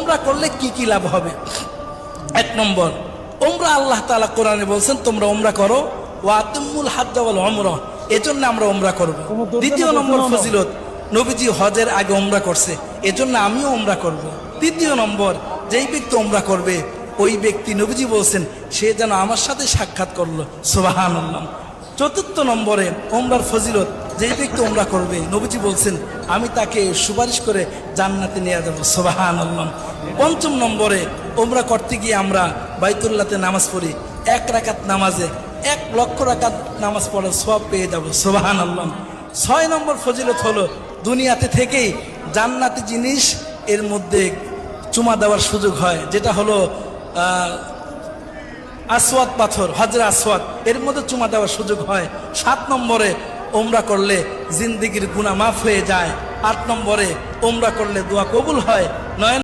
ওমরা করলে কি কি লাভ হবে? এক নম্বর, ওমরা আল্লাহ তাআলা কোরআনে বলছেন তোমরা ওমরা করো, ওয়াতিমুল হাজ্জ ওয়াল উমরা, এজন্য আমরা ওমরা করব। দ্বিতীয় নম্বর ফজিলত, নবীজি হজের আগে ওমরা করছে, এজন্য আমিও ওমরা করব। তৃতীয় নম্বর, যেই ব্যক্তি ওমরা করবে ওই ব্যক্তি নবীজি বলছেন সে যেন আমার সাথে সাক্ষাৎ করলো, সুবহানাল্লাহ। চতুর্থ নম্বরে ওমরার ফজিলত, যেই ব্যক্তি ওমরা করবে নবীজি বলছেন আমি তাকে সুপারিশ করে জান্নাতে নিয়ে যাবো, সুবহানাল্লাহ। পঞ্চম নম্বরে, ওমরা করতে গিয়ে আমরা বাইতুল্লাহতে নামাজ পড়ি, 1 রাকাত নামাজে 1 লক্ষ রাকাত নামাজ পড়ার সওয়াব পেয়ে যাবো, সুবহানাল্লাহ। 6 নম্বর ফজিলত হলো দুনিয়াতে থেকেই জান্নাতি জিনিস এর মধ্যে চুমা দেওয়ার সুযোগ হয়, যেটা হলো আসওয়াদ পাথর, হজরে আসওয়াদ, এর মধ্যে চুমা দেওয়ার সুযোগ হয়। 7 নম্বরে, ওমরা করলে জিন্দেগির গুনাহ মাফ হয়ে যায়। 8 নম্বরে, ওমরা করলে দোয়া কবুল হয়। 9